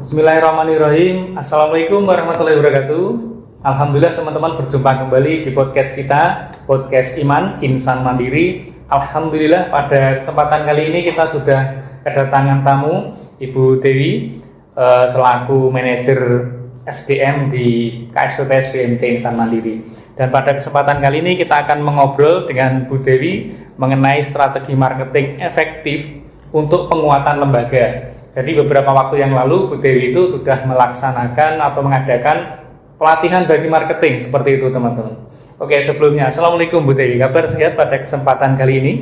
Bismillahirrahmanirrahim. Assalamualaikum warahmatullahi wabarakatuh. Alhamdulillah teman-teman berjumpa kembali di podcast kita, podcast Iman Insan Mandiri. Alhamdulillah pada kesempatan kali ini kita sudah kedatangan tamu Ibu Dewi selaku manajer SDM di KSPTS BMT Insan Mandiri. Dan pada kesempatan kali ini kita akan mengobrol dengan Bu Dewi mengenai strategi marketing efektif untuk penguatan lembaga. Jadi beberapa waktu yang lalu Bu Dewi itu sudah melaksanakan atau mengadakan pelatihan bagi marketing seperti itu teman-teman. Oke, sebelumnya Assalamualaikum Bu Dewi, kabar sehat pada kesempatan kali ini?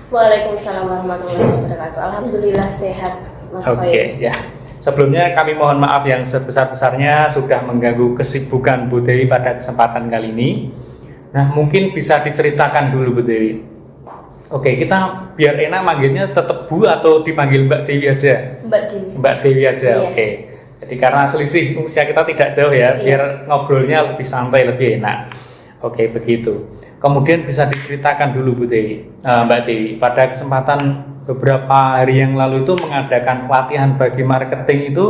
Waalaikumsalam warahmatullahi wabarakatuh. Alhamdulillah sehat Mas Khoir. Oke, ya. Sebelumnya kami mohon maaf yang sebesar-besarnya sudah mengganggu kesibukan Bu Dewi pada kesempatan kali ini. Nah, mungkin bisa diceritakan dulu Bu Dewi. Oke, kita biar enak manggilnya tetap Bu atau dipanggil Mbak Dewi aja? Mbak Dewi. Mbak Dewi aja, Iya. Oke. Jadi karena selisih usia kita tidak jauh ya, biar ngobrolnya lebih santai, lebih enak. Oke, begitu. Kemudian bisa diceritakan dulu Bu Dewi, Mbak Dewi, pada kesempatan beberapa hari yang lalu itu mengadakan pelatihan bagi marketing itu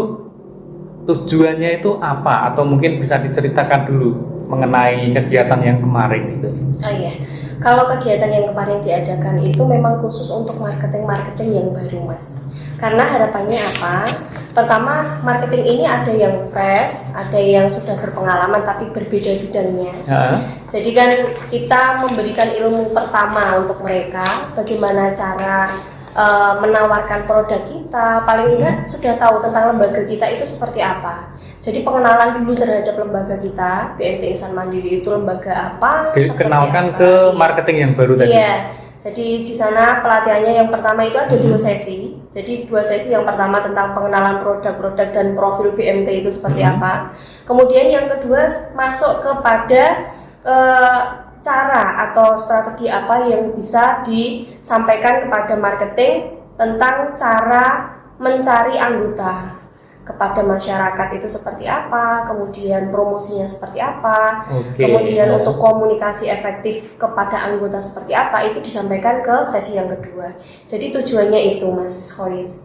tujuannya itu apa? Atau mungkin bisa diceritakan dulu mengenai kegiatan yang kemarin itu. Oh iya, kalau kegiatan yang kemarin diadakan itu memang khusus untuk marketing yang baru Mas. Karena harapannya apa? Pertama, marketing ini ada yang fresh, ada yang sudah berpengalaman tapi berbeda bidangnya. Jadi kan kita memberikan ilmu pertama untuk mereka, bagaimana cara menawarkan produk kita, paling enggak sudah tahu tentang lembaga kita itu seperti apa. Jadi pengenalan dulu terhadap lembaga kita, BMT Insan Mandiri itu lembaga apa? Dikenalkan ke marketing yang baru tadi. Iya. Jadi di sana pelatihannya yang pertama itu ada 2 sesi. Jadi 2 sesi, yang pertama tentang pengenalan produk-produk dan profil BMT itu seperti apa. Kemudian yang kedua masuk kepada cara atau strategi apa yang bisa disampaikan kepada marketing tentang cara mencari anggota kepada masyarakat itu seperti apa, kemudian promosinya seperti apa, kemudian untuk komunikasi efektif kepada anggota seperti apa, itu disampaikan ke sesi yang kedua. Jadi tujuannya itu Mas Khoir.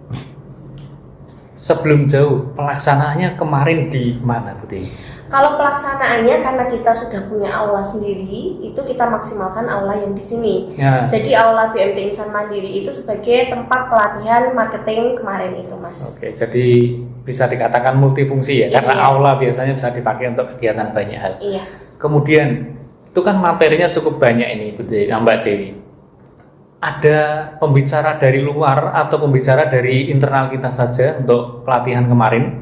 Sebelum jauh, pelaksanaannya kemarin di mana Bu Dewi? Kalau pelaksanaannya karena kita sudah punya aula sendiri, itu kita maksimalkan aula yang di sini. Ya. Jadi aula BMT Insan Mandiri itu sebagai tempat pelatihan marketing kemarin itu, Mas. Oke, jadi bisa dikatakan multifungsi ya, karena aula biasanya bisa dipakai untuk kegiatan banyak hal. Iya. Kemudian itu kan materinya cukup banyak ini Bu Dewi, Mbak Dewi. Ada pembicara dari luar atau pembicara dari internal kita saja untuk pelatihan kemarin?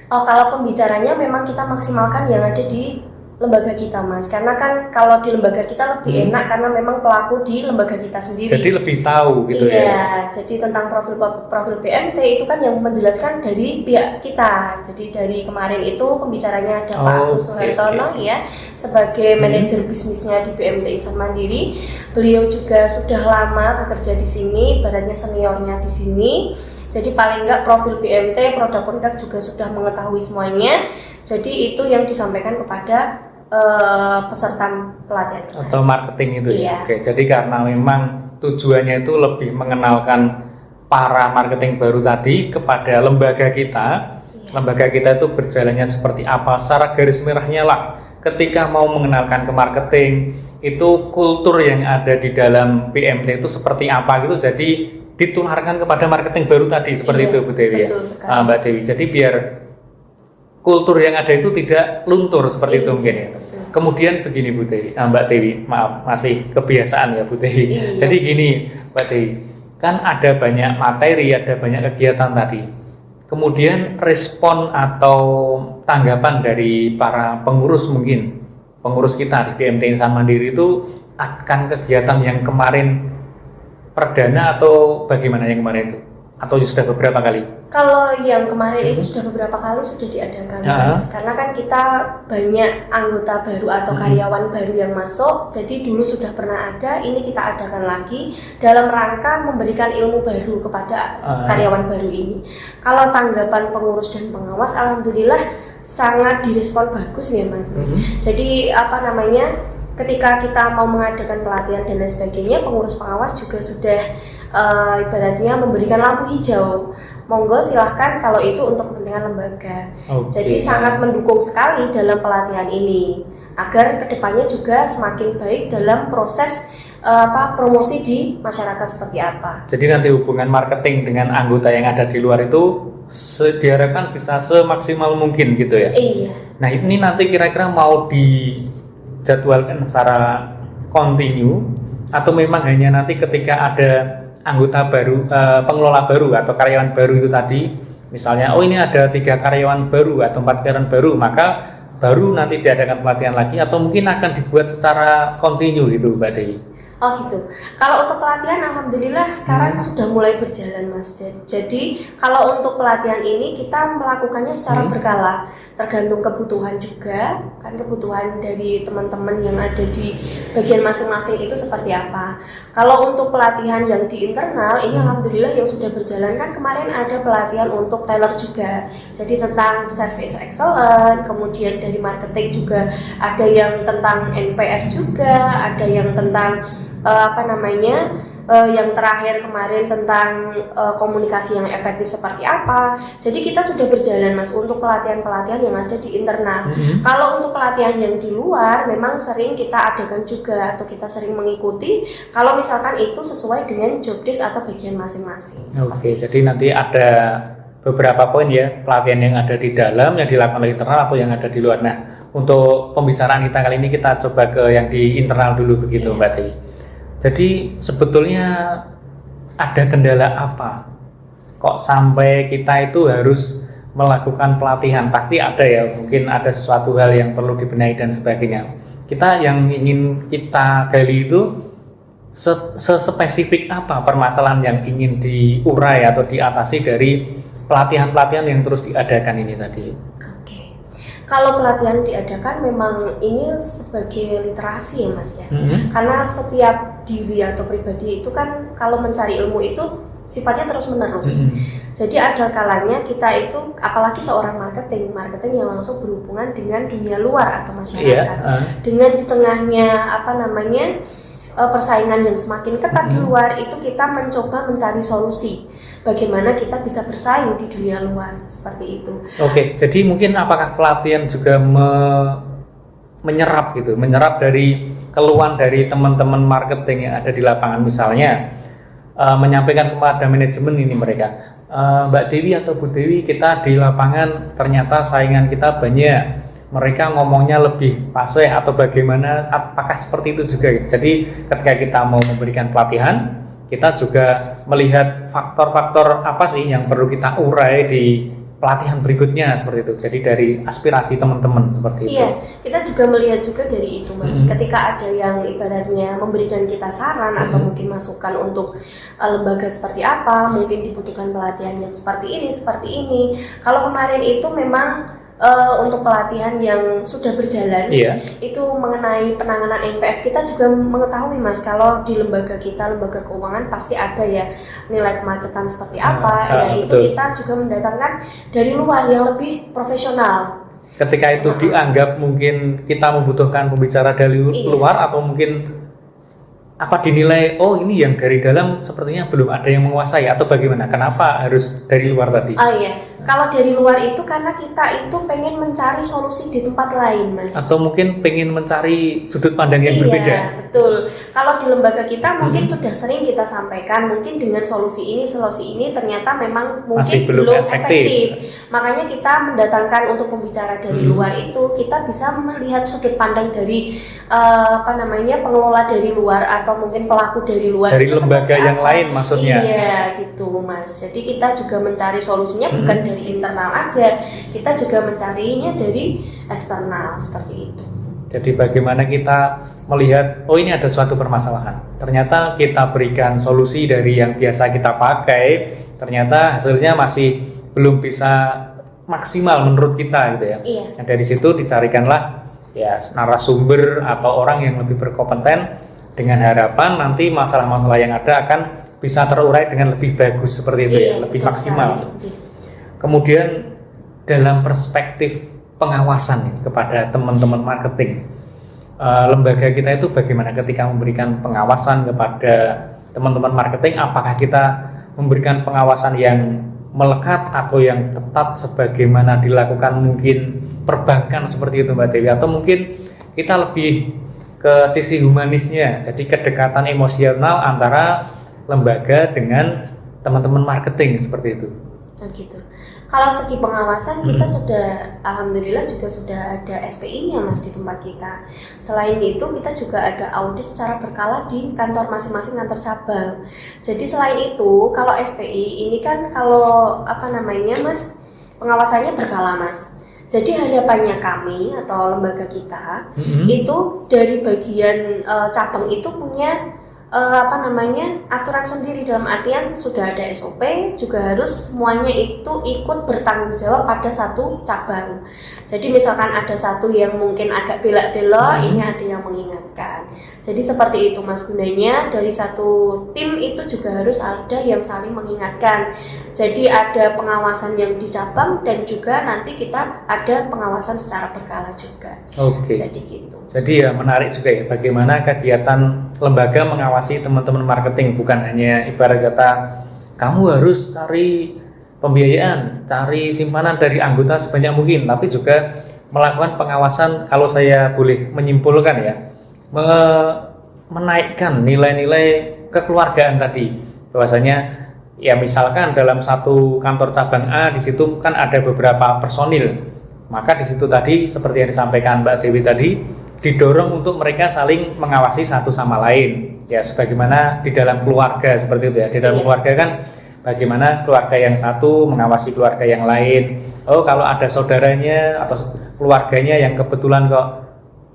Oh, kalau pembicaranya memang kita maksimalkan yang ada di lembaga kita Mas, karena kan kalau di lembaga kita lebih enak karena memang pelaku di lembaga kita sendiri. Jadi lebih tahu gitu ya? Iya, jadi tentang profil BMT itu kan yang menjelaskan dari pihak kita. Jadi dari kemarin itu pembicaranya ada Pak Agus Suhartono ya, sebagai manajer bisnisnya di BMT Insan Mandiri. Beliau juga sudah lama bekerja di sini, ibaratnya seniornya di sini. Jadi paling enggak profil BMT, produk-produk juga sudah mengetahui semuanya. Jadi itu yang disampaikan kepada peserta pelatihan atau marketing itu ya. Oke, jadi karena memang tujuannya itu lebih mengenalkan para marketing baru tadi kepada lembaga kita. Lembaga kita itu berjalannya seperti apa, secara garis merahnya lah. Ketika mau mengenalkan ke marketing, itu kultur yang ada di dalam BMT itu seperti apa gitu. Jadi ditularkan kepada marketing baru tadi seperti itu Bu Dewi ya. Mbak Dewi. Jadi biar kultur yang ada itu tidak luntur seperti itu mungkin ya. Betul. Kemudian begini Bu Dewi, Mbak Dewi, maaf masih kebiasaan ya Bu Dewi. Jadi gini Mbak Dewi, kan ada banyak materi, ada banyak kegiatan tadi. Kemudian respon atau tanggapan dari para pengurus mungkin, pengurus kita di BMT Insan Mandiri itu akan kegiatan yang kemarin perdana atau bagaimana yang kemarin itu? Atau sudah beberapa kali? Kalau yang kemarin itu sudah beberapa kali sudah diadakan Mas. Karena kan kita banyak anggota baru atau karyawan baru yang masuk. Jadi dulu sudah pernah ada, ini kita adakan lagi dalam rangka memberikan ilmu baru kepada karyawan baru ini. Kalau tanggapan pengurus dan pengawas, alhamdulillah sangat direspon bagus ya Mas. Jadi ketika kita mau mengadakan pelatihan dan lain sebagainya, pengurus pengawas juga sudah ibaratnya memberikan lampu hijau monggo silahkan kalau itu untuk kepentingan lembaga. Jadi Oke. sangat mendukung sekali dalam pelatihan ini agar kedepannya juga semakin baik dalam proses promosi di masyarakat seperti apa. Jadi nanti hubungan marketing dengan anggota yang ada di luar itu diharapkan bisa semaksimal mungkin gitu ya. Iya. Nah ini nanti kira-kira mau dijadwalkan secara kontinu atau memang hanya nanti ketika ada anggota baru, pengelola baru atau karyawan baru itu tadi, misalnya oh ini ada 3 karyawan baru atau 4 karyawan baru, maka baru nanti diadakan pelatihan lagi atau mungkin akan dibuat secara kontinu gitu Mbak Dewi. Oh gitu. Kalau untuk pelatihan, alhamdulillah sekarang sudah mulai berjalan, Mas. Jadi kalau untuk pelatihan ini kita melakukannya secara berkala, tergantung kebutuhan juga, kan kebutuhan dari teman-teman yang ada di bagian masing-masing itu seperti apa. Kalau untuk pelatihan yang di internal, ini alhamdulillah yang sudah berjalan kan kemarin ada pelatihan untuk teller juga. Jadi tentang service excellence, kemudian dari marketing juga ada yang tentang NPF juga, ada yang tentang yang terakhir kemarin tentang komunikasi yang efektif seperti apa. Jadi kita sudah berjalan, Mas, untuk pelatihan-pelatihan yang ada di internal. Kalau untuk pelatihan yang di luar memang sering kita adakan juga atau kita sering mengikuti kalau misalkan itu sesuai dengan job desk atau bagian masing-masing. Oke, jadi nanti ada beberapa poin ya pelatihan yang ada di dalam yang dilakukan oleh internal atau yang ada di luar. Nah, untuk pembicaraan kita kali ini kita coba ke yang di internal dulu begitu, Mbak Dewi. Jadi sebetulnya ada kendala apa? Kok sampai kita itu harus melakukan pelatihan? Pasti ada ya, mungkin ada sesuatu hal yang perlu dibenahi dan sebagainya. Kita yang ingin kita gali itu sespesifik apa permasalahan yang ingin diurai atau diatasi dari pelatihan-pelatihan yang terus diadakan ini tadi? Kalau pelatihan diadakan memang ini sebagai literasi ya, Mas ya. Karena setiap diri atau pribadi itu kan kalau mencari ilmu itu sifatnya terus menerus. Jadi ada kalanya kita itu apalagi seorang marketing yang langsung berhubungan dengan dunia luar atau masyarakat. Dengan di tengahnya persaingan yang semakin ketat di luar itu kita mencoba mencari solusi. Bagaimana kita bisa bersaing di dunia luar seperti itu. Oke, jadi mungkin apakah pelatihan juga menyerap dari keluhan dari teman-teman marketing yang ada di lapangan, misalnya menyampaikan kepada manajemen ini mereka, Mbak Dewi atau Bu Dewi, kita di lapangan ternyata saingan kita banyak, mereka ngomongnya lebih fasih atau bagaimana, apakah seperti itu juga? Jadi ketika kita mau memberikan pelatihan, kita juga melihat faktor-faktor apa sih yang perlu kita urai di pelatihan berikutnya seperti itu. Jadi dari aspirasi teman-teman seperti itu. Iya, kita juga melihat juga dari itu, Mas. Ketika ada yang ibaratnya memberikan kita saran atau mungkin masukan untuk lembaga seperti apa, mungkin dibutuhkan pelatihan yang seperti ini. Kalau kemarin itu memang untuk pelatihan yang sudah berjalan, itu mengenai penanganan NPF, kita juga mengetahui, Mas, kalau di lembaga kita, lembaga keuangan pasti ada ya nilai kemacetan seperti apa, itu kita juga mendatangkan dari luar yang lebih profesional. Ketika itu dianggap mungkin kita membutuhkan pembicara dari luar atau mungkin dinilai ini yang dari dalam sepertinya belum ada yang menguasai atau bagaimana? Kenapa harus dari luar tadi? Kalau dari luar itu karena kita itu pengen mencari solusi di tempat lain, Mas. Atau mungkin pengen mencari sudut pandang yang berbeda. Iya, betul. Kalau di lembaga kita mungkin sudah sering kita sampaikan, mungkin dengan solusi ini ternyata memang mungkin masih belum efektif. Makanya kita mendatangkan untuk pembicara dari luar itu, kita bisa melihat sudut pandang dari pengelola dari luar atau mungkin pelaku dari luar. Dari lembaga yang lain maksudnya. Iya, gitu, Mas. Jadi kita juga mencari solusinya bukan dari internal aja, kita juga mencarinya dari eksternal seperti itu. Jadi bagaimana kita melihat, ini ada suatu permasalahan, ternyata kita berikan solusi dari yang biasa kita pakai, ternyata hasilnya masih belum bisa maksimal menurut kita gitu ya. Nah, dari situ dicarikanlah ya narasumber atau orang yang lebih berkompeten dengan harapan nanti masalah-masalah yang ada akan bisa terurai dengan lebih bagus seperti itu lebih maksimal. Kemudian dalam perspektif pengawasan kepada teman-teman marketing, lembaga kita itu bagaimana ketika memberikan pengawasan kepada teman-teman marketing? Apakah kita memberikan pengawasan yang melekat atau yang ketat sebagaimana dilakukan mungkin perbankan seperti itu Mbak Dewi, atau mungkin kita lebih ke sisi humanisnya, jadi kedekatan emosional antara lembaga dengan teman-teman marketing seperti itu. Nah, gitu. Kalau segi pengawasan kita sudah, alhamdulillah juga sudah ada SPI-nya Mas di tempat kita. Selain itu kita juga ada audit secara berkala di kantor masing-masing kantor cabang. Jadi selain itu kalau SPI ini kan kalau apa namanya Mas, pengawasannya berkala Mas. Jadi harapannya kami atau lembaga kita itu dari bagian cabang itu punya aturan sendiri, dalam artian sudah ada SOP, juga harus semuanya itu ikut bertanggung jawab pada satu cabang. Jadi misalkan ada satu yang mungkin agak belak-belok, ini ada yang mengingatkan. Jadi seperti itu Mas, gunanya dari satu tim itu juga harus ada yang saling mengingatkan. Jadi ada pengawasan yang di cabang dan juga nanti kita ada pengawasan secara berkala juga. Oke. Jadi gitu. Jadi ya menarik juga ya bagaimana kegiatan lembaga mengawasi teman-teman marketing, bukan hanya ibarat kata kamu harus cari pembiayaan, cari simpanan dari anggota sebanyak mungkin, tapi juga melakukan pengawasan, kalau saya boleh menyimpulkan ya, menaikkan nilai-nilai kekeluargaan tadi, bahwasanya ya misalkan dalam satu kantor cabang A di situ kan ada beberapa personil, maka di situ tadi seperti yang disampaikan Mbak Dewi tadi, didorong untuk mereka saling mengawasi satu sama lain ya, sebagaimana di dalam keluarga seperti itu ya. Di dalam keluarga kan bagaimana keluarga yang satu mengawasi keluarga yang lain. Oh, kalau ada saudaranya atau keluarganya yang kebetulan kok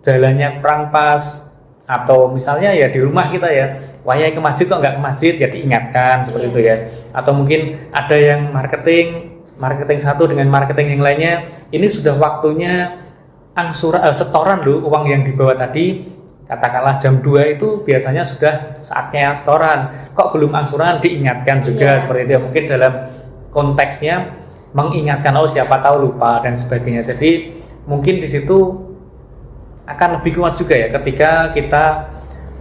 jalannya kurang pas, atau misalnya ya di rumah kita ya, wahai ke masjid kok nggak ke masjid, ya diingatkan seperti itu ya. Atau mungkin ada yang marketing satu dengan marketing yang lainnya, ini sudah waktunya setoran loh, uang yang dibawa tadi katakanlah jam 2 itu biasanya sudah saatnya setoran, kok belum angsuran, diingatkan juga seperti itu ya. Mungkin dalam konteksnya mengingatkan, oh siapa tahu lupa dan sebagainya. Jadi mungkin di situ akan lebih kuat juga ya ketika kita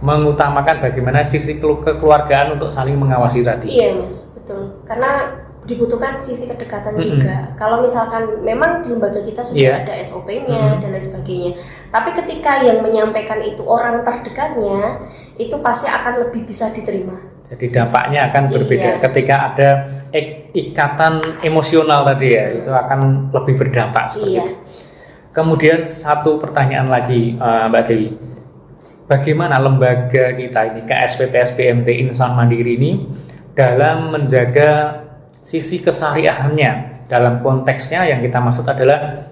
mengutamakan bagaimana sisi kekeluargaan untuk saling mengawasi tadi. Iya Mas, betul, karena dibutuhkan sisi kedekatan juga. Kalau misalkan memang di lembaga kita sudah ada SOP-nya dan lain sebagainya, tapi ketika yang menyampaikan itu orang terdekatnya, itu pasti akan lebih bisa diterima. Jadi dampaknya akan berbeda ketika ada ikatan emosional tadi ya, itu akan lebih berdampak seperti itu. Kemudian satu pertanyaan lagi Mbak Dewi, bagaimana lembaga kita ini KSP PSBMT Insan Mandiri ini dalam menjaga sisi kesariahannya? Dalam konteksnya yang kita maksud adalah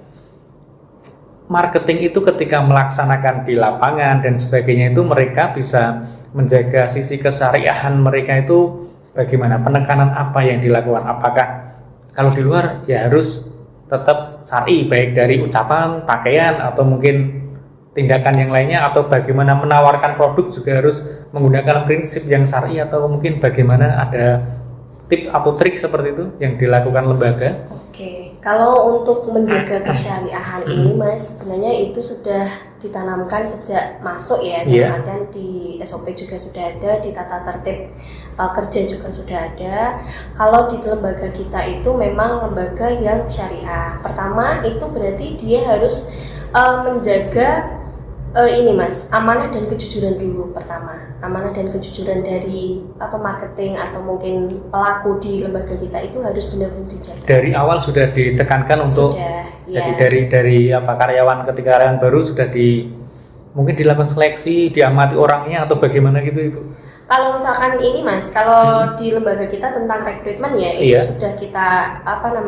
marketing itu ketika melaksanakan di lapangan dan sebagainya itu mereka bisa menjaga sisi kesariahan mereka itu bagaimana, penekanan apa yang dilakukan, apakah kalau di luar ya harus tetap syar'i baik dari ucapan, pakaian atau mungkin tindakan yang lainnya, atau bagaimana menawarkan produk juga harus menggunakan prinsip yang syar'i, atau mungkin bagaimana ada tip atau trik seperti itu yang dilakukan lembaga? Oke, kalau untuk menjaga kesyariahan ini Mas, sebenarnya itu sudah ditanamkan sejak masuk ya, dan di SOP juga sudah ada, di tata tertib kerja juga sudah ada. Kalau di lembaga kita itu memang lembaga yang syariah. Pertama itu berarti dia harus menjaga ini Mas, amanah dan kejujuran dulu. Pertama, amanah dan kejujuran dari marketing atau mungkin pelaku di lembaga kita itu harus benar-benar dijaga. Dari awal sudah ditekankan untuk jadi dari karyawan, ketika karyawan baru sudah mungkin dilakukan seleksi, diamati orangnya atau bagaimana gitu Ibu? Kalau misalkan ini Mas, kalau di lembaga kita tentang rekrutmen ya, itu sudah kita ada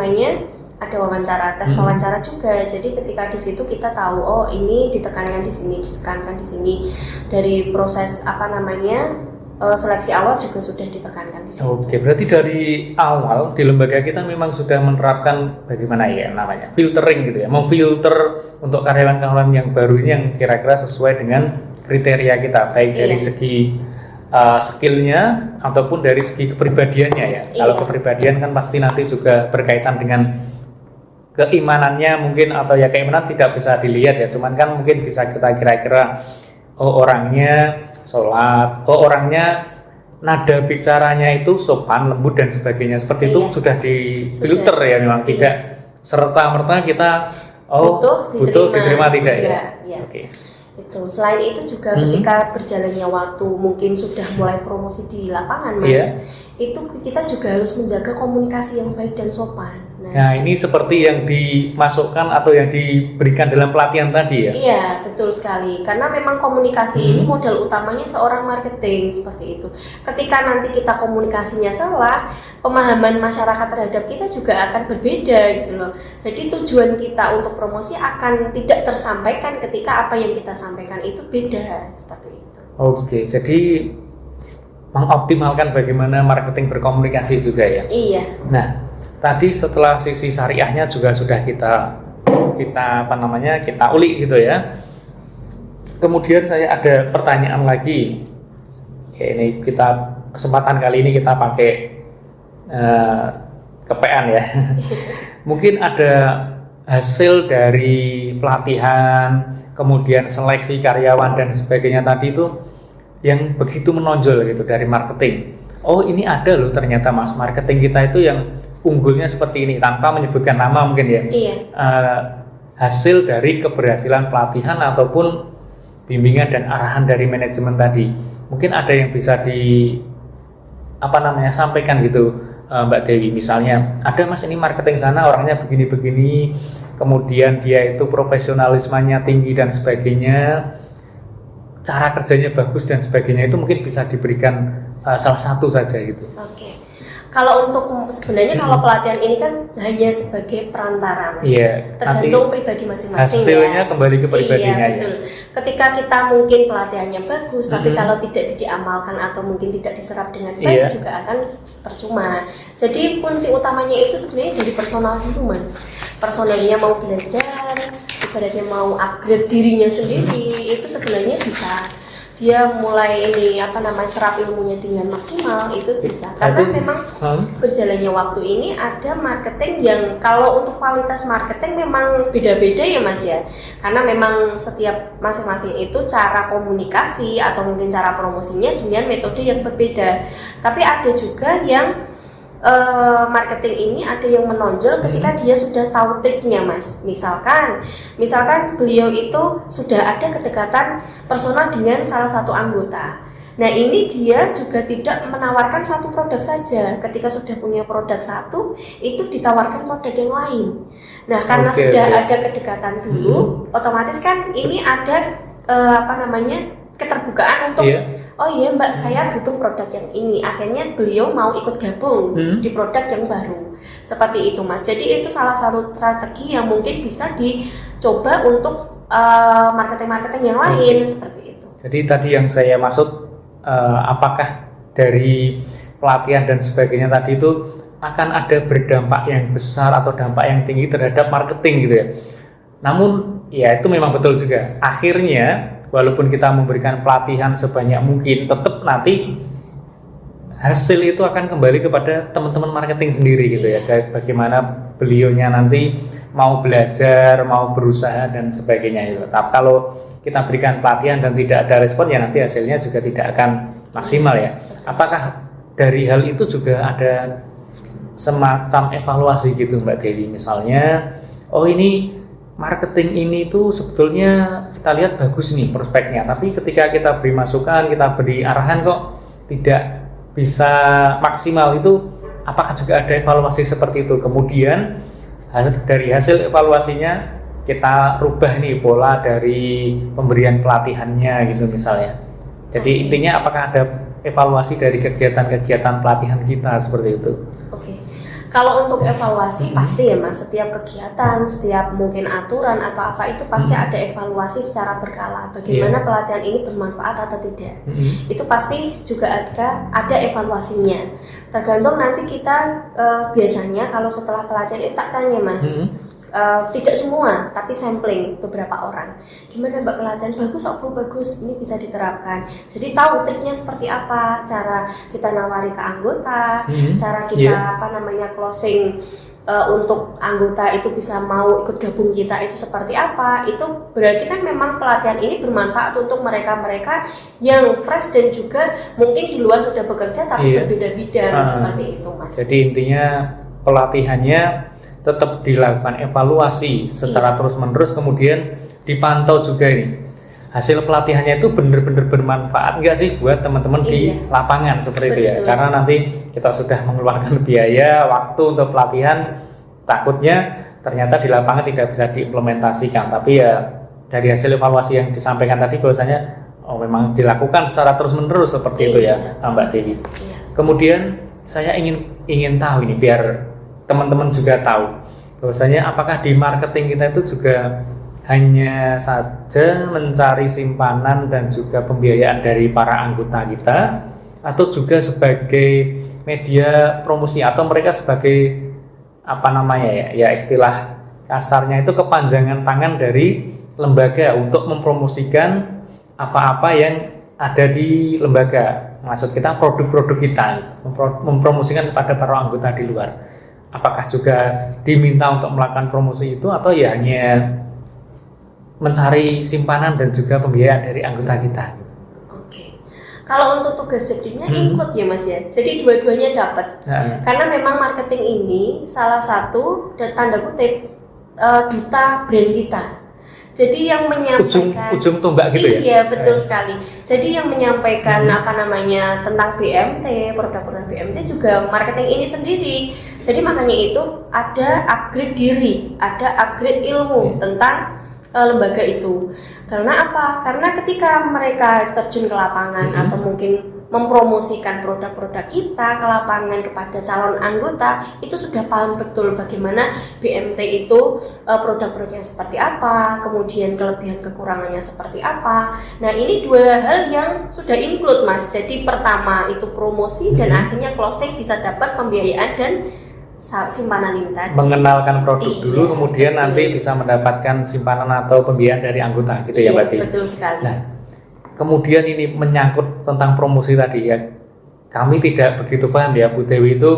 wawancara, tes wawancara juga. Jadi ketika di situ kita tahu, oh ini ditekankan di sini, ditekankan di sini. Dari proses seleksi awal juga sudah ditekankan di situ. Oke, berarti dari awal di lembaga kita memang sudah menerapkan bagaimana ya namanya, filtering gitu ya, memfilter untuk karyawan-karyawan yang baru ini yang kira-kira sesuai dengan kriteria kita, baik dari segi skillnya ataupun dari segi kepribadiannya ya. Kalau kepribadian kan pasti nanti juga berkaitan dengan keimanannya mungkin, atau ya keimanan tidak bisa dilihat ya, cuman kan mungkin bisa kita kira-kira, oh orangnya sholat, oh orangnya nada bicaranya itu sopan, lembut dan sebagainya. Seperti itu sudah difilter ya, memang tidak serta-merta kita butuh diterima tidak ya. Oke. Itu selain itu juga ketika berjalannya waktu mungkin sudah mulai promosi di lapangan Mas, itu kita juga harus menjaga komunikasi yang baik dan sopan. Nah ini seperti yang dimasukkan atau yang diberikan dalam pelatihan tadi ya? Iya betul sekali, karena memang komunikasi ini modal utamanya seorang marketing seperti itu. Ketika nanti kita komunikasinya salah, pemahaman masyarakat terhadap kita juga akan berbeda gitu loh. Jadi tujuan kita untuk promosi akan tidak tersampaikan ketika apa yang kita sampaikan itu beda seperti itu. Oke, jadi mengoptimalkan bagaimana marketing berkomunikasi juga ya? Iya. Nah, tadi setelah sisi syariahnya juga sudah kita ulik gitu ya. Kemudian saya ada pertanyaan lagi. Oke, ini kesempatan kali ini kita pakai kepean ya. Mungkin ada hasil dari pelatihan, kemudian seleksi karyawan dan sebagainya tadi itu yang begitu menonjol gitu dari marketing. Oh ini ada loh ternyata Mas, marketing kita itu yang unggulnya seperti ini, tanpa menyebutkan nama mungkin ya. Iya. Hasil dari keberhasilan pelatihan ataupun bimbingan dan arahan dari manajemen tadi. Mungkin ada yang bisa sampaikan gitu Mbak Dewi. Misalnya ada Mas ini marketing sana orangnya begini-begini, kemudian dia itu profesionalismenya tinggi dan sebagainya, cara kerjanya bagus dan sebagainya, itu mungkin bisa diberikan salah satu saja gitu. Oke. Kalau untuk sebenarnya kalau pelatihan ini kan hanya sebagai perantara Mas. Iya. Tergantung pribadi masing-masing. Hasilnya kembali ke pribadinya. Iya, betul. Ketika kita mungkin pelatihannya bagus, tapi kalau tidak diamalkan atau mungkin tidak diserap dengan baik juga akan percuma. Jadi kunci utamanya itu sebenarnya dari personal dulu Mas. Personalnya mau belajar, ibaratnya mau upgrade dirinya sendiri, itu sebenarnya bisa. Dia mulai serap ilmunya dengan maksimal, itu bisa. Karena memang berjalannya waktu ini ada marketing yang kalau untuk kualitas marketing memang beda-beda ya Mas ya. Karena memang setiap masing-masing itu cara komunikasi atau mungkin cara promosinya dengan metode yang berbeda. Tapi ada juga yang marketing ini ada yang menonjol ketika dia sudah tahu triknya Mas. Misalkan beliau itu sudah ada kedekatan personal dengan salah satu anggota. Nah ini dia juga tidak menawarkan satu produk saja. Ketika sudah punya produk satu, itu ditawarkan produk yang lain. Nah karena ada kedekatan dulu, otomatis kan ini ada keterbukaan untuk oh iya Mbak, saya butuh produk yang ini. Akhirnya beliau mau ikut gabung di produk yang baru. Seperti itu Mas. Jadi itu salah satu strategi yang mungkin bisa dicoba untuk marketing-marketing yang lain seperti itu. Jadi tadi yang saya maksud, apakah dari pelatihan dan sebagainya tadi itu akan ada berdampak yang besar atau dampak yang tinggi terhadap marketing gitu ya. Namun ya itu memang betul juga. Akhirnya walaupun kita memberikan pelatihan sebanyak mungkin, tetap nanti hasil itu akan kembali kepada teman-teman marketing sendiri gitu ya. Bagaimana beliaunya nanti mau belajar, mau berusaha dan sebagainya itu. Tapi kalau kita berikan pelatihan dan tidak ada respon, ya nanti hasilnya juga tidak akan maksimal ya. Apakah dari hal itu juga ada semacam evaluasi gitu Mbak Dewi? Misalnya, oh ini marketing ini tuh sebetulnya kita lihat bagus nih prospeknya, tapi ketika kita beri masukan, kita beri arahan kok tidak bisa maksimal, itu apakah juga ada evaluasi seperti itu? Kemudian dari hasil evaluasinya kita rubah nih pola dari pemberian pelatihannya gitu misalnya. Jadi intinya apakah ada evaluasi dari kegiatan-kegiatan pelatihan kita seperti itu? Oke. Kalau untuk evaluasi pasti ya Mas, setiap kegiatan, setiap mungkin aturan atau apa itu pasti ada evaluasi secara berkala. Bagaimana pelatihan ini bermanfaat atau tidak. Itu pasti juga ada evaluasinya. Tergantung nanti kita biasanya kalau setelah pelatihan itu tak tanya Mas. Tidak semua, tapi sampling beberapa orang. Gimana Mbak pelatihan? Bagus, bagus. Ini bisa diterapkan. Jadi tahu triknya seperti apa, cara kita nawari ke anggota, cara kita closing untuk anggota itu bisa mau ikut gabung kita itu seperti apa, itu berarti kan memang pelatihan ini bermanfaat untuk mereka-mereka yang fresh dan juga mungkin di luar sudah bekerja tapi berbeda bidang seperti itu, Mas. Jadi intinya pelatihannya tetap dilakukan evaluasi secara terus-menerus, kemudian dipantau juga ini hasil pelatihannya itu benar-benar bermanfaat nggak sih buat teman-teman di lapangan seperti itu ya. Karena nanti kita sudah mengeluarkan biaya, waktu untuk pelatihan, takutnya ternyata di lapangan tidak bisa diimplementasikan. Tapi ya dari hasil evaluasi yang disampaikan tadi bahwasanya memang dilakukan secara terus-menerus seperti itu ya, Mbak Dewi. Kemudian saya ingin tahu ini biar teman-teman juga tahu bahwasanya apakah di marketing kita itu juga hanya saja mencari simpanan dan juga pembiayaan dari para anggota kita, atau juga sebagai media promosi, atau mereka sebagai apa namanya ya istilah kasarnya itu kepanjangan tangan dari lembaga untuk mempromosikan apa-apa yang ada di lembaga. Maksud kita produk-produk kita, mempromosikan kepada para anggota di luar. Apakah juga diminta untuk melakukan promosi itu, atau ya hanya mencari simpanan dan juga pembiayaan dari anggota kita? Oke. Kalau untuk tugas jadinya include ya Mas ya. Jadi dua-duanya dapat. Karena memang marketing ini salah satu dan tanda kutip duta brand kita. Jadi yang menyampaikan ujung tombak gitu ya. Iya, betul sekali. Jadi yang menyampaikan tentang BMT, produk-produk BMT juga marketing ini sendiri. Jadi makanya itu ada upgrade diri, ada upgrade ilmu tentang lembaga itu. Karena apa? Karena ketika mereka terjun ke lapangan atau mungkin mempromosikan produk-produk kita ke lapangan kepada calon anggota, itu sudah paham betul bagaimana BMT itu produk-produknya seperti apa, kemudian kelebihan kekurangannya seperti apa. Nah, ini dua hal yang sudah include, Mas. Jadi pertama itu promosi dan akhirnya closing bisa dapat pembiayaan dan simpanan ini tadi. Mengenalkan produk dulu, kemudian nanti bisa mendapatkan simpanan atau pembiayaan dari anggota gitu ya, berarti. Betul sekali. Nah, kemudian ini menyangkut tentang promosi tadi ya. Kami tidak begitu paham ya, Bu Dewi itu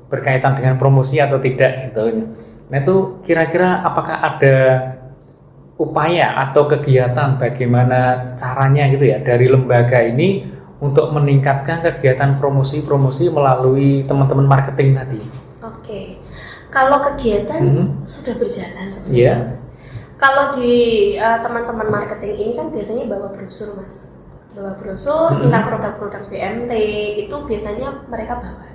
berkaitan dengan promosi atau tidak gitu. Nah, itu kira-kira apakah ada upaya atau kegiatan bagaimana caranya gitu ya dari lembaga ini untuk meningkatkan kegiatan promosi melalui teman-teman marketing tadi? Oke, kalau kegiatan sudah berjalan sebenarnya, Mas. Kalau di teman-teman marketing ini kan biasanya bawa brosur, Mas. Bawa brosur tentang produk-produk BMT itu biasanya mereka bawa.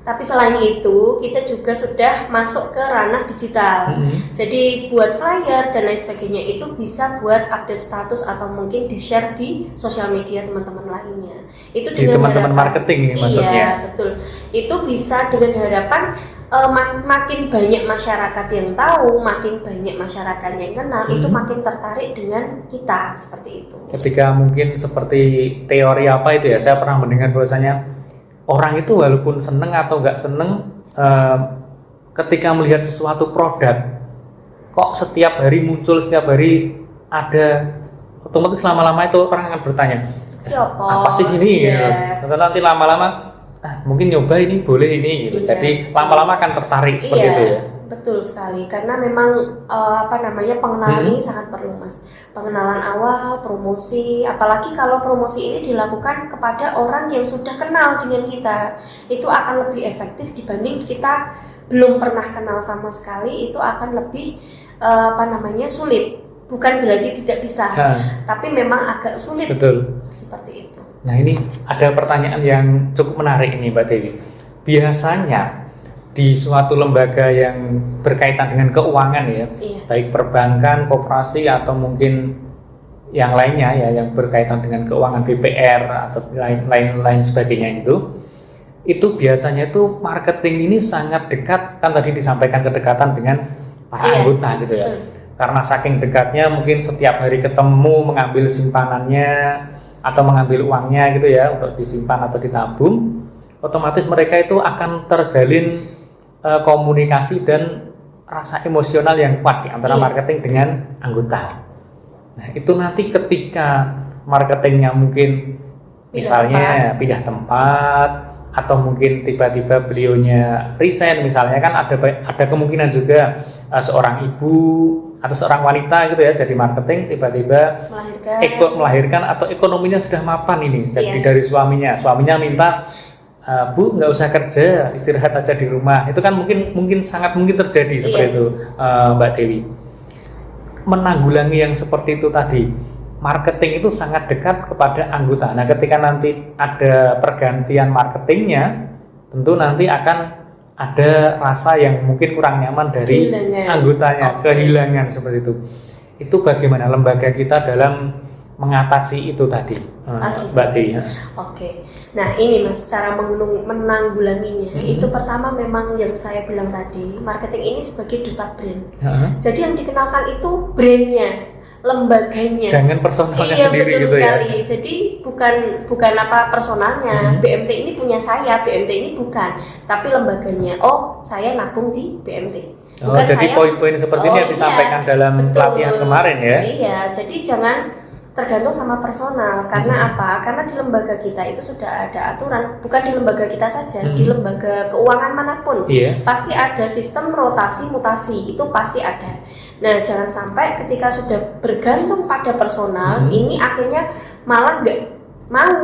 Tapi selain itu, kita juga sudah masuk ke ranah digital. Jadi buat flyer dan lain sebagainya itu bisa buat update status atau mungkin di-share di sosial media teman-teman lainnya. Itu di teman-teman marketing ini maksudnya. Iya, betul. Itu bisa dengan harapan makin banyak masyarakat yang tahu, makin banyak masyarakat yang kenal, itu makin tertarik dengan kita, seperti itu. Ketika mungkin seperti teori apa itu ya, saya pernah mendengar bahwasanya orang itu walaupun seneng atau nggak seneng, ketika melihat sesuatu produk, kok setiap hari muncul, setiap hari ada, otomatis lama-lama itu orang akan bertanya, apa sih ini? Yeah. Nanti lama-lama, mungkin nyoba ini, boleh ini, gitu. Jadi lama-lama akan tertarik seperti itu ya. Betul sekali, karena memang pengenalan ini sangat perlu, Mas. Pengenalan awal, promosi, apalagi kalau promosi ini dilakukan kepada orang yang sudah kenal dengan kita, itu akan lebih efektif dibanding kita belum pernah kenal sama sekali. Itu akan lebih sulit. Bukan berarti tidak bisa, tapi memang agak sulit. Betul. Seperti itu. Nah, ini ada pertanyaan yang cukup menarik ini, Mbak Dewi. Biasanya di suatu lembaga yang berkaitan dengan keuangan ya, baik perbankan, koperasi atau mungkin yang lainnya ya, yang berkaitan dengan keuangan BPR atau lain sebagainya itu biasanya itu marketing ini sangat dekat, kan tadi disampaikan kedekatan dengan para anggota gitu ya. Karena saking dekatnya mungkin setiap hari ketemu, mengambil simpanannya atau mengambil uangnya gitu ya untuk disimpan atau ditabung, otomatis mereka itu akan terjalin komunikasi dan rasa emosional yang kuat di antara marketing dengan anggota. Nah, itu nanti ketika marketingnya mungkin misalnya pindah tempat atau mungkin tiba-tiba beliaunya resign misalnya, kan ada kemungkinan juga seorang ibu atau seorang wanita gitu ya jadi marketing tiba-tiba melahirkan atau ekonominya sudah mapan ini jadi dari suaminya minta Bu nggak usah kerja, istirahat aja di rumah. Itu kan mungkin sangat mungkin terjadi seperti itu, Mbak Dewi. Menanggulangi yang seperti itu tadi, marketing itu sangat dekat kepada anggota. Nah, ketika nanti ada pergantian marketingnya, tentu nanti akan ada rasa yang mungkin kurang nyaman dari anggotanya, kehilangan seperti itu. Itu bagaimana lembaga kita dalam mengatasi itu tadi, Mbak Dewi? Oke. Nah ini Mas, cara menanggulanginya itu pertama memang yang saya bilang tadi, marketing ini sebagai duta brand. Jadi yang dikenalkan itu brandnya, lembaganya. Jangan personalnya sendiri betul gitu sekali. ya. Jadi bukan apa personalnya, BMT ini punya saya, BMT ini bukan, tapi lembaganya. Oh, saya nabung di BMT. Bukan jadi poin-poin seperti ini yang disampaikan dalam pelatihan kemarin ya. Iya, jadi jangan tergantung sama personal. Karena apa? Karena di lembaga kita itu sudah ada aturan, bukan di lembaga kita saja, di lembaga keuangan manapun pasti ada sistem rotasi mutasi, itu pasti ada. Nah, jangan sampai ketika sudah bergantung pada personal, ini akhirnya malah nggak mau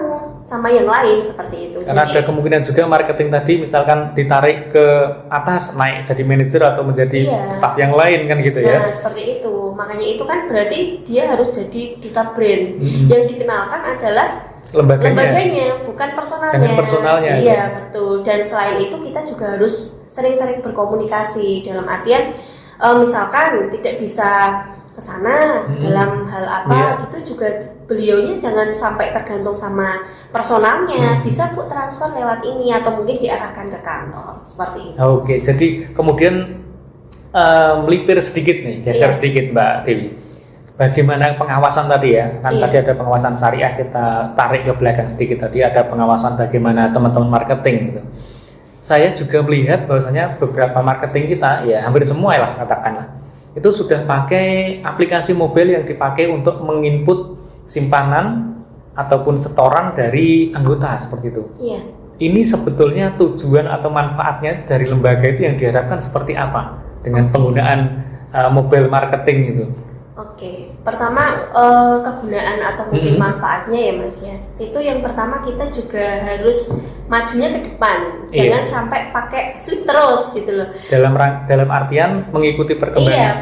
sama yang lain seperti itu. Karena ada kemungkinan juga marketing tadi misalkan ditarik ke atas, naik jadi manajer atau menjadi staf yang lain kan gitu ya. Nah, seperti itu. Makanya itu kan berarti dia harus jadi duta brand. Yang dikenalkan adalah lembaganya, bukan personalnya. Jangan personalnya. Iya, betul. Dan selain itu kita juga harus sering-sering berkomunikasi dalam artian misalkan tidak bisa ke sana dalam hal apa gitu, juga beliaunya jangan sampai tergantung sama personalnya, bisa Bu transfer lewat ini atau mungkin diarahkan ke kantor seperti itu. Oke, jadi kemudian melipir sedikit nih, geser sedikit Mbak Dewi. Bagaimana pengawasan tadi ya? Kan tadi ada pengawasan syariah, kita tarik ke belakang sedikit tadi ada pengawasan bagaimana teman-teman marketing gitu. Saya juga melihat bahwasanya beberapa marketing kita ya hampir semua lah katakanlah itu sudah pakai aplikasi mobile yang dipakai untuk menginput simpanan ataupun setoran dari anggota seperti itu. Iya. Ini sebetulnya tujuan atau manfaatnya dari lembaga itu yang diharapkan seperti apa dengan penggunaan mobile marketing itu? Oke, pertama kegunaan atau mungkin manfaatnya ya Mas ya. Itu yang pertama kita juga harus majunya ke depan, jangan sampai pakai slip terus gitu loh. Dalam artian mengikuti perkembangan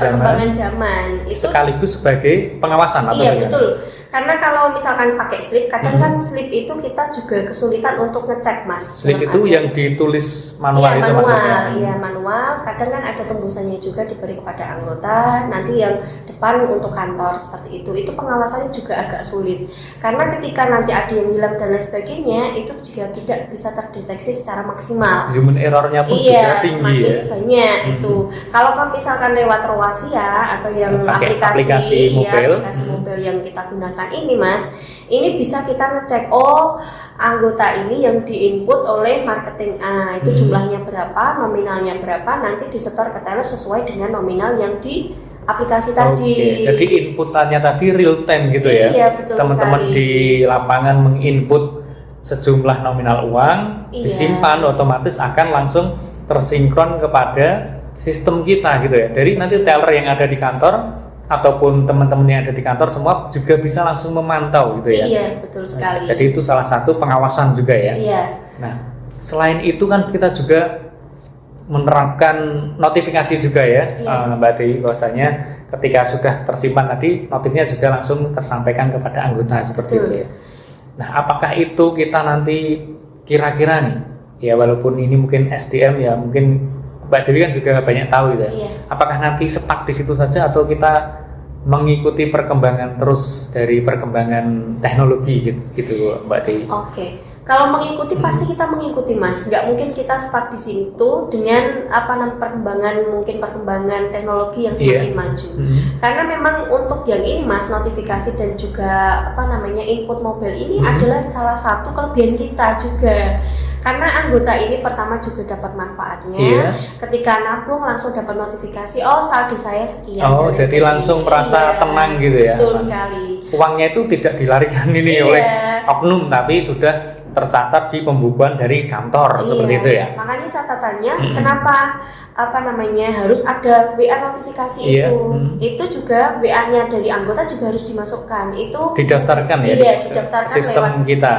zaman. Itu sekaligus sebagai pengawasan atau betul. Karena kalau misalkan pakai slip, kadang kan slip itu kita juga kesulitan untuk ngecek Mas. Slip itu yang ditulis manual itu maksudnya? Iya manual. Kadang kan ada tembusannya juga diberi kepada anggota. Nanti yang depan untuk kantor seperti itu. Itu pengawasannya juga agak sulit. Karena ketika nanti ada yang hilang dan lain sebagainya, itu juga tidak bisa terdeteksi secara maksimal. Human errornya pun juga tinggi semakin banyak itu. Kalau misalkan lewat Rowasia atau yang aplikasi mobile yang kita gunakan ini Mas, ini bisa kita ngecek anggota ini yang diinput oleh marketing A itu jumlahnya berapa, nominalnya berapa, nanti disetor ke teller sesuai dengan nominal yang di aplikasi tadi. Jadi inputannya tadi real time gitu ya. Iya, betul. Teman-teman di lapangan menginput sejumlah nominal uang, disimpan otomatis akan langsung tersinkron kepada sistem kita gitu ya. Dari nanti teller yang ada di kantor ataupun teman-teman yang ada di kantor semua juga bisa langsung memantau gitu ya. Iya, betul sekali. Jadi itu salah satu pengawasan juga ya. Iya. Nah, selain itu kan kita juga menerapkan notifikasi juga ya, Mbak Dewi, bahwasanya ketika sudah tersimpan tadi notifnya juga langsung tersampaikan kepada anggota seperti itu ya. Nah, apakah itu kita nanti kira-kira nih, ya walaupun ini mungkin SDM ya, mungkin Mbak Dewi kan juga banyak tahu gitu ya. Apakah nanti stuck di situ saja atau kita mengikuti perkembangan terus dari perkembangan teknologi gitu Mbak Dewi? Oke. Kalau mengikuti pasti kita mengikuti Mas, nggak mungkin kita stuck di situ dengan perkembangan teknologi yang semakin maju. Karena memang untuk yang ini Mas, notifikasi dan juga input mobile ini adalah salah satu kelebihan kita juga. Karena anggota ini pertama juga dapat manfaatnya, ketika nabung langsung dapat notifikasi, saldo saya sekian. Jadi langsung merasa tenang gitu ya. Betul sekali. Uangnya itu tidak dilarikan oleh oknum, tapi sudah tercatat di pembukuan dari kantor seperti itu ya. Makanya catatannya kenapa harus ada WA notifikasi itu juga WA-nya dari anggota juga harus dimasukkan, itu didaftarkan ya. Iya, didaftarkan sistem lewat kita.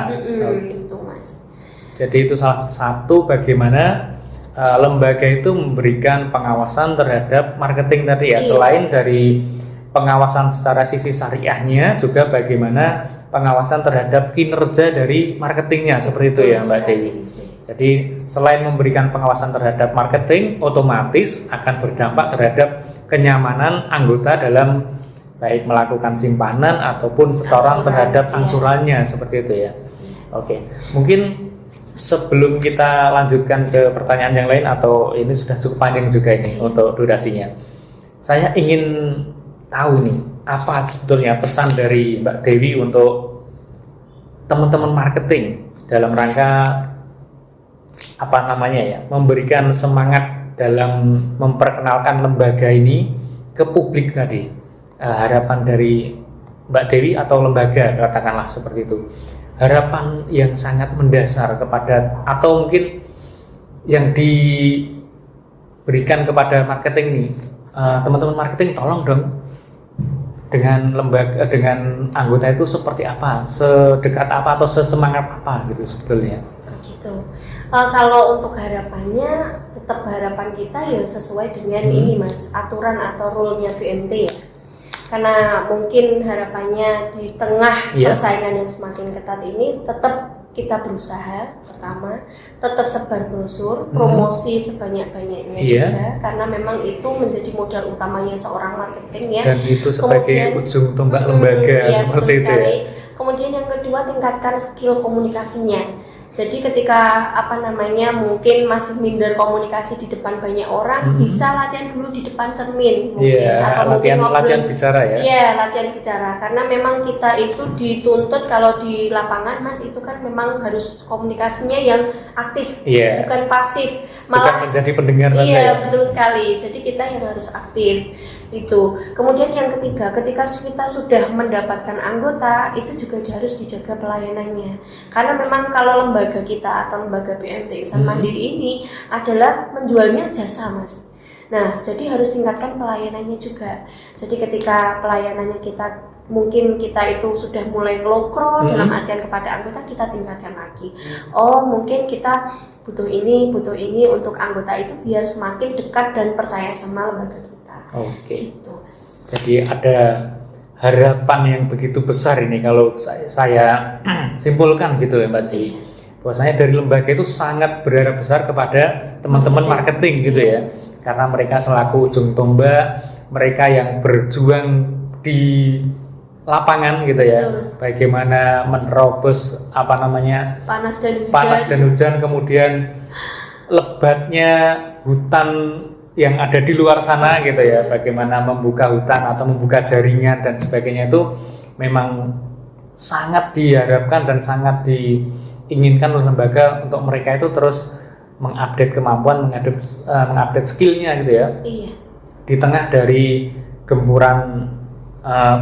Itu Mas. Jadi itu salah satu bagaimana lembaga itu memberikan pengawasan terhadap marketing tadi ya. Selain dari pengawasan secara sisi syariahnya, juga bagaimana pengawasan terhadap kinerja dari marketingnya seperti itu ya Mbak Dewi. Jadi selain memberikan pengawasan terhadap marketing, otomatis akan berdampak terhadap kenyamanan anggota dalam baik melakukan simpanan ataupun setoran terhadap angsurannya seperti itu ya. Oke, mungkin sebelum kita lanjutkan ke pertanyaan yang lain, atau ini sudah cukup panjang juga ini untuk durasinya, saya ingin tahu nih apa sebetulnya pesan dari Mbak Dewi untuk teman-teman marketing dalam rangka memberikan semangat dalam memperkenalkan lembaga ini ke publik tadi. Harapan dari Mbak Dewi atau lembaga, katakanlah seperti itu, harapan yang sangat mendasar kepada, atau mungkin yang diberikan kepada marketing ini, teman-teman marketing tolong dong dengan lembaga, dengan anggota itu seperti apa, sedekat apa atau sesemangat apa gitu sebetulnya. Gitu. Kalau untuk harapannya, tetap harapan kita ya sesuai dengan ini Mas, aturan atau rule-nya BMT ya. Karena mungkin harapannya di tengah persaingan yang semakin ketat ini, tetap kita berusaha, pertama tetap sebar brosur, promosi sebanyak-banyaknya juga, karena memang itu menjadi modal utamanya seorang marketing ya. Dan itu sebagai ujung tombak lembaga seperti itu ya. Kemudian yang kedua, tingkatkan skill komunikasinya. Jadi ketika mungkin masih minder komunikasi di depan banyak orang, bisa latihan dulu di depan cermin mungkin, atau latihan bicara ya. Iya, latihan bicara, karena memang kita itu dituntut kalau di lapangan Mas, itu kan memang harus komunikasinya yang aktif, bukan pasif, malah bukan menjadi pendengar saja. Iya, betul sekali. Jadi kita yang harus aktif. Itu. Kemudian yang ketiga, ketika kita sudah mendapatkan anggota, itu juga harus dijaga pelayanannya. Karena memang kalau lembaga kita atau lembaga BMT Insan Mandiri ini adalah menjualnya jasa Mas. Nah, jadi harus tingkatkan pelayanannya juga. Jadi ketika pelayanannya mungkin kita itu sudah mulai ngelokro dalam artian kepada anggota, kita tingkatkan lagi. Oh, mungkin kita butuh ini untuk anggota itu biar semakin dekat dan percaya sama lembaga kita. Oke. Gitu, Mas. Jadi ada harapan yang begitu besar ini kalau saya simpulkan gitu ya Mbak Dewi. Bahwasanya dari lembaga itu sangat berharap besar kepada teman-teman marketing gitu ya. Karena mereka selaku ujung tombak, mereka yang berjuang di lapangan gitu ya. Bagaimana menerobos panas dan hujan, kemudian lebatnya hutan yang ada di luar sana gitu ya, bagaimana membuka hutan atau membuka jaringan dan sebagainya, itu memang sangat diharapkan dan sangat diinginkan oleh lembaga untuk mereka itu terus mengupdate kemampuan, mengupdate skillnya gitu ya. Iya. Di tengah dari gempuran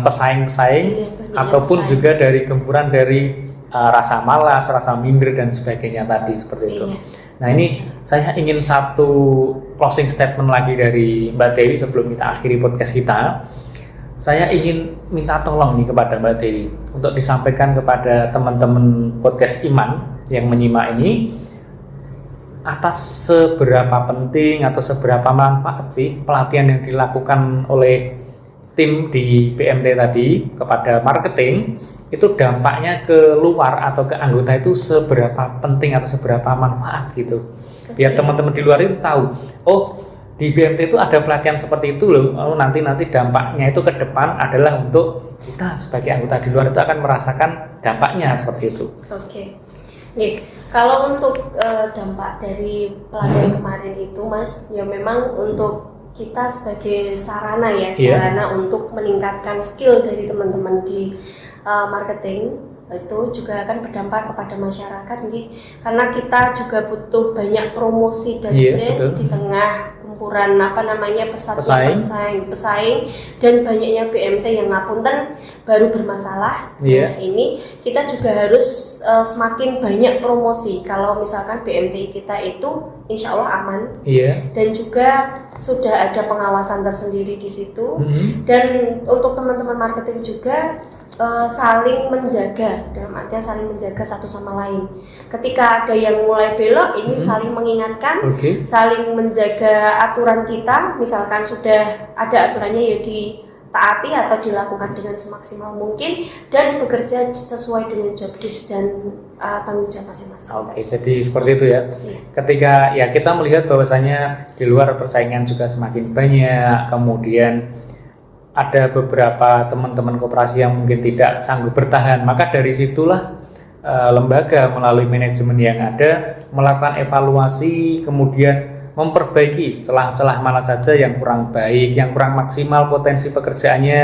pesaing-pesaing ataupun juga dari gempuran dari rasa malas, rasa minder dan sebagainya tadi seperti itu. Nah ini saya ingin satu closing statement lagi dari Mbak Dewi sebelum kita akhiri podcast kita. Saya ingin minta tolong nih kepada Mbak Dewi untuk disampaikan kepada teman-teman podcast Iman yang menyimak ini, atas seberapa penting atau seberapa manfaat sih pelatihan yang dilakukan oleh tim di BMT tadi kepada marketing, itu dampaknya ke luar atau ke anggota itu seberapa penting atau seberapa manfaat gitu. Biar teman-teman di luar itu tahu, oh di BMT itu ada pelatihan seperti itu loh, nanti dampaknya itu ke depan adalah untuk kita sebagai anggota di luar itu akan merasakan dampaknya seperti itu. Oke. Nih, kalau untuk dampak dari pelatihan kemarin itu Mas, ya memang untuk kita sebagai sarana untuk meningkatkan skill dari teman-teman di marketing, itu juga akan berdampak kepada masyarakat nih, karena kita juga butuh banyak promosi dan brand di tengah ukuran pesatnya pesaing dan banyaknya BMT yang ngapunten baru bermasalah. Iya. Nah, ini kita juga harus semakin banyak promosi kalau misalkan BMT kita itu insya Allah aman. Iya. Dan juga sudah ada pengawasan tersendiri di situ. Dan untuk teman-teman marketing juga saling menjaga, dalam artian saling menjaga satu sama lain. Ketika ada yang mulai belok, ini saling mengingatkan, saling menjaga aturan kita. Misalkan sudah ada aturannya ya ditaati atau dilakukan dengan semaksimal mungkin dan bekerja sesuai dengan job desk dan tanggung jawab masing-masing. Oke, jadi seperti itu ya. Iya. Ketika ya kita melihat bahwasanya di luar persaingan juga semakin banyak, kemudian ada beberapa teman-teman koperasi yang mungkin tidak sanggup bertahan, maka dari situlah lembaga melalui manajemen yang ada melakukan evaluasi, kemudian memperbaiki celah-celah mana saja yang kurang baik, yang kurang maksimal potensi pekerjaannya,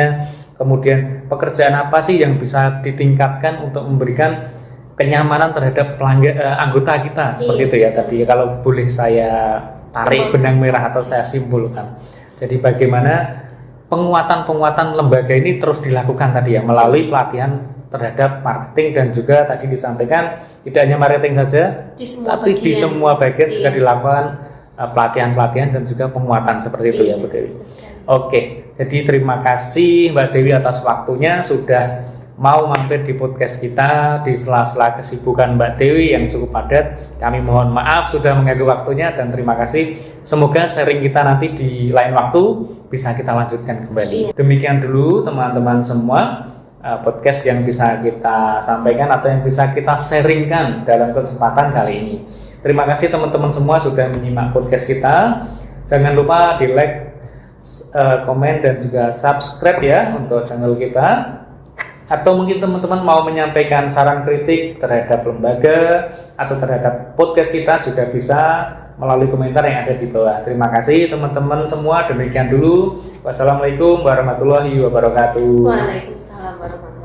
kemudian pekerjaan apa sih yang bisa ditingkatkan untuk memberikan kenyamanan terhadap anggota kita, seperti itu ya tadi. Kalau boleh saya tarik benang merah atau saya simpulkan, jadi bagaimana penguatan lembaga ini terus dilakukan tadi ya melalui pelatihan terhadap marketing dan juga tadi disampaikan tidak hanya marketing saja, tapi di semua bagian juga dilakukan pelatihan-pelatihan dan juga penguatan seperti itu ya Bu Dewi. Oke, jadi terima kasih Mbak Dewi atas waktunya sudah mau mampir di podcast kita di sela-sela kesibukan Mbak Dewi yang cukup padat. Kami mohon maaf sudah mengganggu waktunya dan terima kasih. Semoga sharing kita nanti di lain waktu bisa kita lanjutkan kembali. Demikian dulu teman-teman semua podcast yang bisa kita sampaikan atau yang bisa kita sharingkan dalam kesempatan kali ini. Terima kasih teman-teman semua sudah menyimak podcast kita. Jangan lupa di like, komen dan juga subscribe ya untuk channel kita. Atau mungkin teman-teman mau menyampaikan saran kritik terhadap lembaga atau terhadap podcast kita juga bisa melalui komentar yang ada di bawah. Terima kasih teman-teman semua. Demikian dulu. Wassalamualaikum warahmatullahi wabarakatuh. Waalaikumsalam warahmatullahi wabarakatuh.